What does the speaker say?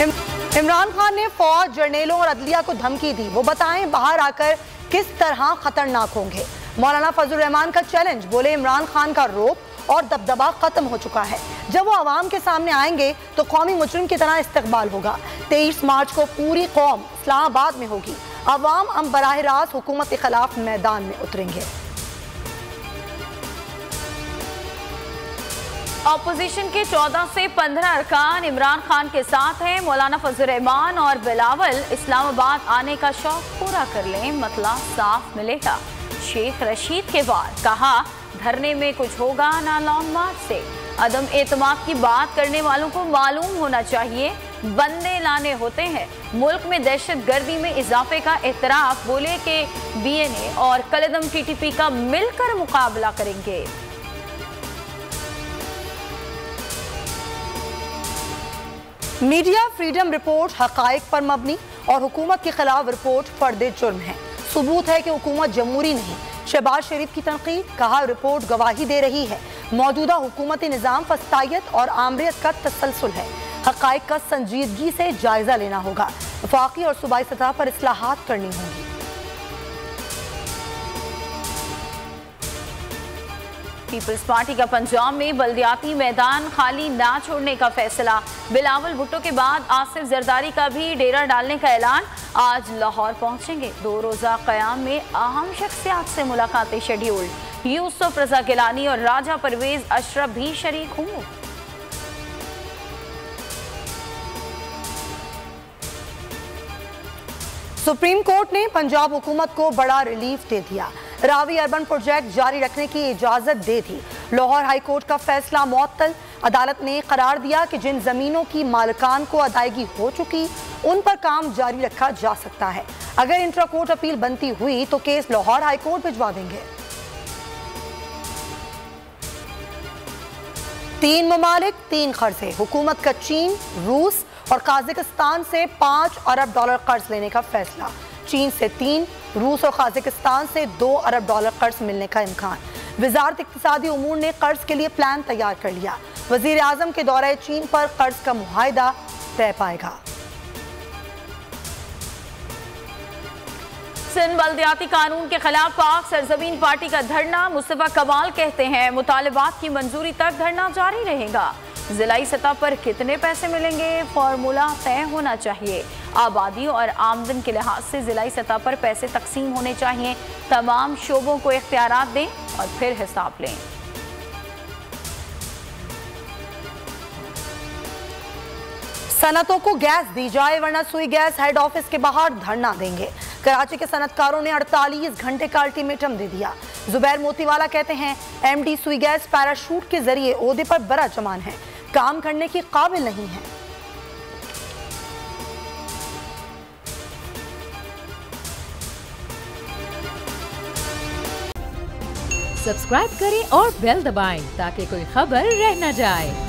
इमरान खान ने फौज, जर्नेलों और अदलिया को धमकी दी, वो बताएं बाहर आकर किस तरह खतरनाक होंगे। मौलाना फजलुर रहमान का चैलेंज, बोले इमरान खान का रौब और दबदबा खत्म हो चुका है। जब वो आवाम के सामने आएंगे तो कौमी मुजरिम की तरह इस्तकबाल होगा। 23 मार्च को पूरी कौम इस्लामाबाद में होगी। अवाम हम बराह रास्त हुकूमत के खिलाफ मैदान में उतरेंगे। ऑपोजिशन के 14 से 15 अरकान इमरान खान के साथ हैं। मौलाना फजलुर रहमान और बिलावल इस्लामाबाद आने का शौक पूरा कर लें, मतला साफ मिलेगा। शेख रशीद के बाद कहा, धरने में कुछ होगा ना लॉन्ग मार्च से। अदम एतमाद की बात करने वालों को मालूम होना चाहिए बंदे लाने होते हैं। मुल्क में दहशत गर्दी में इजाफे का एतराफ, बोले कि BNA और कलदम TTP का मिलकर मुकाबला करेंगे। मीडिया फ्रीडम रिपोर्ट हकाइक पर मबनी और हुकूमत के खिलाफ रिपोर्ट फर्द जुर्म है। सबूत है कि हुकूमत जमहूरी नहीं। शहबाज शरीफ की तनकीद, कहा रिपोर्ट गवाही दे रही है मौजूदा हुकूमती निज़ाम फस्तायत और आमरियत का तसलसल है। हकाइक का संजीदगी से जायजा लेना होगा। वफाकी और सूबाई सतह पर इस्लाहात करनी होंगी। पीपल्स पार्टी का पंजाब में बल्दियाती मैदान खाली ना छोड़ने का फैसला। बिलावल भुट्टो के बाद आसिफ जरदारी का भी डेरा डालने का ऐलान। आज लाहौर पहुंचेंगे। 2 रोजा क़याम में अहम शख्सियात से मुलाकातें शेड्यूल्ड। यूसुफ रजा गिलानी और राजा परवेज अशरफ भी शरीक होंगे। सुप्रीम कोर्ट ने पंजाब हुकूमत को बड़ा रिलीफ दे दिया। रावी अर्बन प्रोजेक्ट जारी रखने की इजाजत दे दी। लाहौर हाई कोर्ट का फैसला मुअत्तल। अदालत ने करार दिया कि जिन जमीनों की मालिकान को अदायगी हो चुकी उन पर काम जारी रखा जा सकता है। अगर इंट्रा कोर्ट अपील बनती हुई तो केस लाहौर हाई कोर्ट भिजवा देंगे। 3 ममालिक 3 कर्जे। हुकूमत का चीन, रूस और काजाकिस्तान से $5 अरब कर्ज लेने का फैसला। चीन से 3, रूस और काजाकिस्तान से $2 अरब कर्ज मिलने का इम्कान। वजारत इक्तिसादी उमूर ने कर्ज के लिए प्लान तैयार कर लिया। वजीर आजम के दौरे चीन पर कर्ज का मुआहिदा तय पाएगा। सिंध बल्दियाती कानून के खिलाफ पाक सरजमीन पार्टी का धरना। मुस्तफा कमाल कहते हैं मुतालिबात की मंजूरी तक धरना जारी रहेगा। जिलाई सतह पर कितने पैसे मिलेंगे, फॉर्मूला तय होना चाहिए। आबादी और आमदन के लिहाज से जिलाई सतह पर पैसे तकसीम होने चाहिए। तमाम शोबों को इख्तियारात दें और फिर हिसाब लें। सनतों को गैस दी जाए वरना सुई गैस हेड ऑफिस के बाहर धरना देंगे। कराची के सनतकारों ने 48 घंटे का अल्टीमेटम दे दिया। जुबैर मोतीवाला कहते हैं MD सुई गैस पैराशूट के जरिए ओहदे पर बड़ा जमान है, काम करने की काबिल नहीं है। सब्सक्राइब करें और बेल दबाएं ताकि कोई खबर रह न जाए।